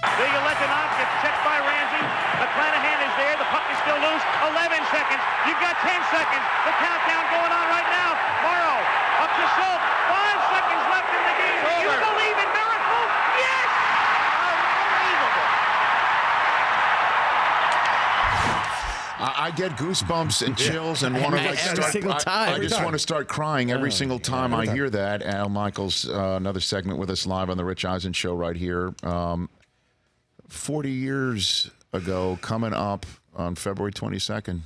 Letonov gets checked by Ramsey. McClanahan is there. The puck is still loose. 11 seconds. You've got 10 seconds. The countdown going on right now. Morrow up to Schultz. 5 seconds left in the game. Do you believe in miracles? Yes! Unbelievable. I get goosebumps and chills and want to every single time. I just want to start crying every single time I hear that. Al Michaels, another segment with us live on the Rich Eisen Show right here. 40 years ago, coming up on February 22nd,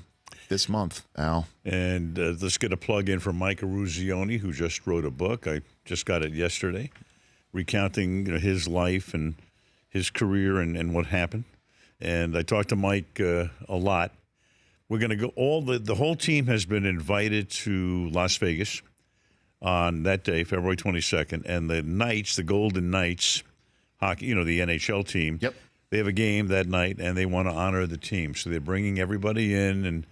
this month, Al. And let's get a plug in for Mike Eruzione, who just wrote a book. I just got it yesterday, recounting his life and his career and what happened. And I talked to Mike a lot. We're going to go. The whole team has been invited to Las Vegas on that day, February 22nd, and the Knights, the Golden Knights, hockey, the NHL team. Yep. They have a game that night, and they want to honor the team. So they're bringing everybody in, and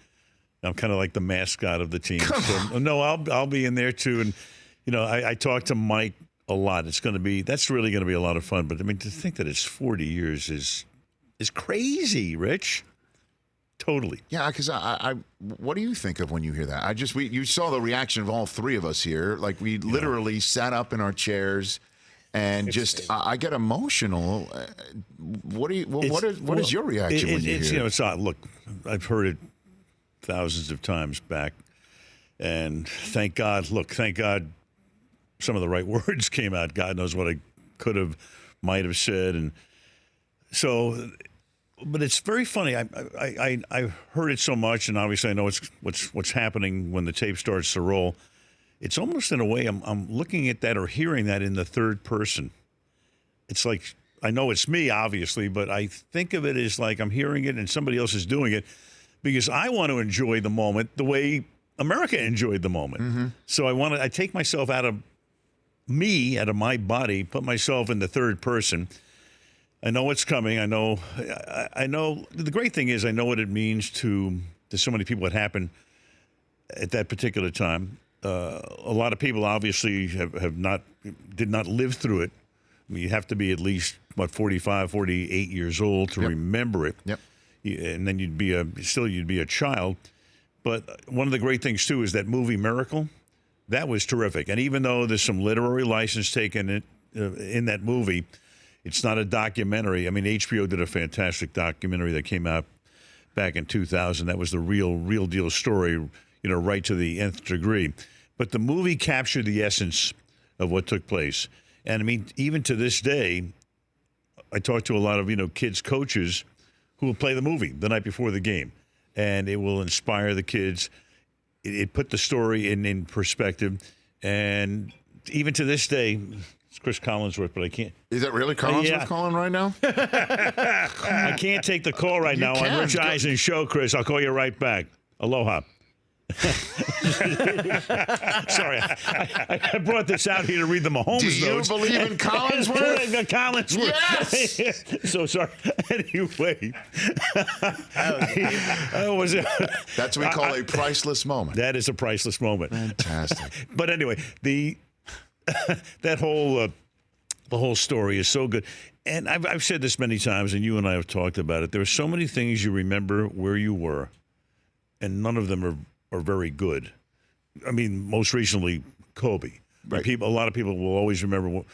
I'm kind of like the mascot of the team. So, no, I'll be in there too. And I talked to Mike a lot. That's really going to be a lot of fun. But I mean, to think that it's 40 years is crazy, Rich. Totally. Yeah, because I what do you think of when you hear that? You saw the reaction of all three of us here. Like we literally sat up in our chairs. And I get emotional. What is your reaction when you hear it? It's odd. Look, I've heard it thousands of times back, and thank God. Thank God, some of the right words came out. God knows what I might have said, and so. But it's very funny. I heard it so much, and obviously I know what's happening when the tape starts to roll. It's almost in a way I'm looking at that or hearing that in the third person. It's like, I know it's me, obviously, but I think of it as like I'm hearing it and somebody else is doing it because I want to enjoy the moment the way America enjoyed the moment. Mm-hmm. So I take myself out of my body, put myself in the third person. I know what's coming. I know. The great thing is I know what it means to so many people what happened at that particular time. A lot of people obviously did not live through it. I mean, you have to be at least 45, 48 years old to remember it. Yep. And then you'd be a child. But one of the great things too is that movie Miracle. That was terrific. And even though there's some literary license taken in that movie, it's not a documentary. I mean, HBO did a fantastic documentary that came out back in 2000. That was the real deal story. Right to the nth degree. But the movie captured the essence of what took place. And I mean, even to this day, I talk to a lot of, kids coaches who will play the movie the night before the game. And it will inspire the kids. It put the story in perspective. And even to this day, it's Chris Collinsworth, but I can't. Is that really Collinsworth calling right now? I can't take the call right now on Rich Eisen's show, Chris. I'll call you right back. Aloha. Sorry, I brought this out here to read the Mahomes notes. Do you believe in Collinsworth? Collinsworth. Yes! So sorry. Anyway. That's what we call a priceless moment. That is a priceless moment. Fantastic. But anyway, that whole story is so good. And I've said this many times, and you and I have talked about it. There are so many things you remember where you were, and none of them are very good. I mean, most recently, Kobe. Right. A lot of people will always remember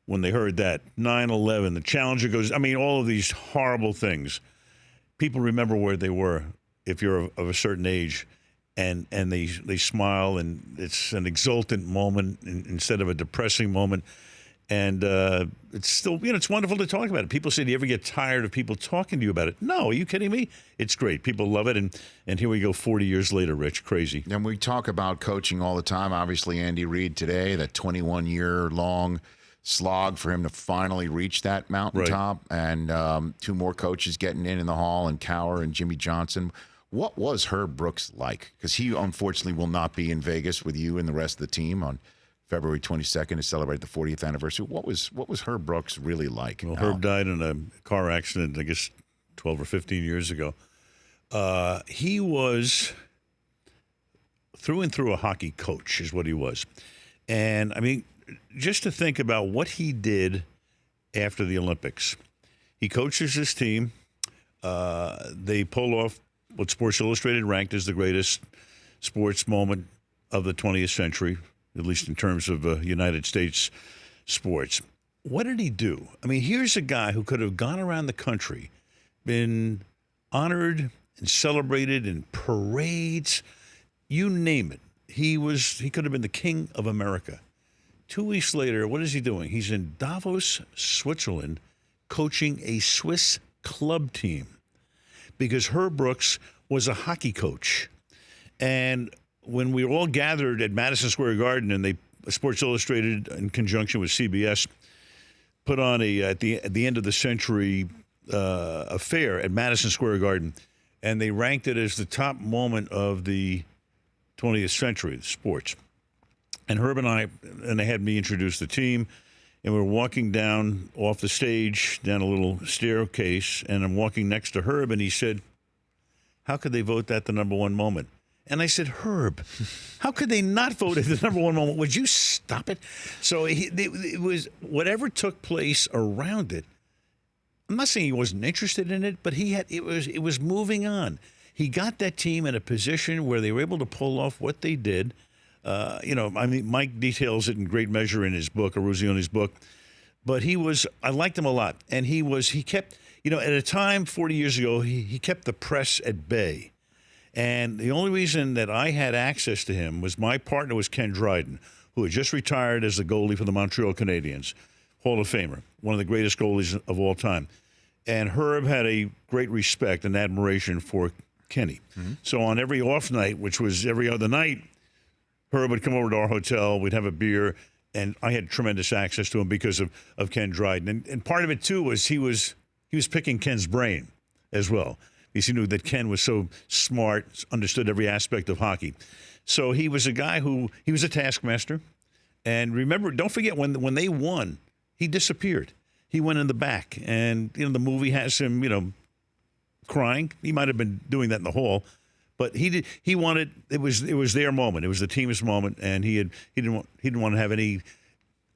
when they heard that 9/11, the Challenger goes. I mean, all of these horrible things. People remember where they were if you're of a certain age, and they smile, and it's an exultant moment instead of a depressing moment. And it's still, it's wonderful to talk about it. People say, do you ever get tired of people talking to you about it? No, are you kidding me? It's great. People love it. And here we go 40 years later, Rich. Crazy. And we talk about coaching all the time. Obviously, Andy Reid today, that 21-year-long slog for him to finally reach that mountaintop. Right. And 2 more coaches getting in the hall, and Cowher and Jimmy Johnson. What was Herb Brooks like? Because he, unfortunately, will not be in Vegas with you and the rest of the team on February 22nd to celebrate the 40th anniversary. What was Herb Brooks really like? Well, Herb died in a car accident, I guess, 12 or 15 years ago. He was through and through a hockey coach is what he was. And, I mean, just to think about what he did after the Olympics. He coaches his team. They pull off what Sports Illustrated ranked as the greatest sports moment of the 20th century, at least in terms of United States sports. What did he do? I mean, here's a guy who could have gone around the country, been honored and celebrated in parades, you name it. He could have been the king of America. 2 weeks later, what is he doing? He's in Davos, Switzerland, coaching a Swiss club team because Herb Brooks was a hockey coach. And when we were all gathered at Madison Square Garden, and Sports Illustrated, in conjunction with CBS, put on at the end of the century affair at Madison Square Garden, and they ranked it as the top moment of the 20th century, sports. And Herb and they had me introduce the team, and we're walking down off the stage, down a little staircase, and I'm walking next to Herb, and he said, how could they vote that the number one moment? And I said, Herb, how could they not vote it the number one moment? Would you stop it? So it was whatever took place around it. I'm not saying he wasn't interested in it, but it was moving on. He got that team in a position where they were able to pull off what they did. Mike details it in great measure in his book, Aruzzioni's book. But I liked him a lot. And he kept, at a time 40 years ago, he kept the press at bay. And the only reason that I had access to him was my partner was Ken Dryden, who had just retired as the goalie for the Montreal Canadiens, Hall of Famer, one of the greatest goalies of all time. And Herb had a great respect and admiration for Kenny. Mm-hmm. So on every off night, which was every other night, Herb would come over to our hotel, we'd have a beer, and I had tremendous access to him because of Ken Dryden. And part of it, too, was he was picking Ken's brain as well, because he knew that Ken was so smart, understood every aspect of hockey. So he was a guy he was a taskmaster. And remember, don't forget, when they won, he disappeared. He went in the back. And, the movie has him, crying. He might have been doing that in the hall. But he wanted, it was their moment. It was the team's moment. And he didn't want to have any,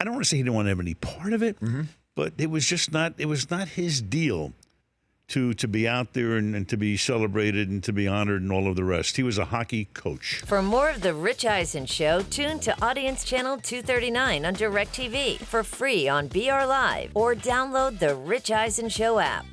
I don't want to say he didn't want to have any part of it, mm-hmm. but it was not his deal to be out there and to be celebrated and to be honored and all of the rest. He was a hockey coach. For more of The Rich Eisen Show, tune to Audience Channel 239 on DirecTV for free on BR Live or download the Rich Eisen Show app.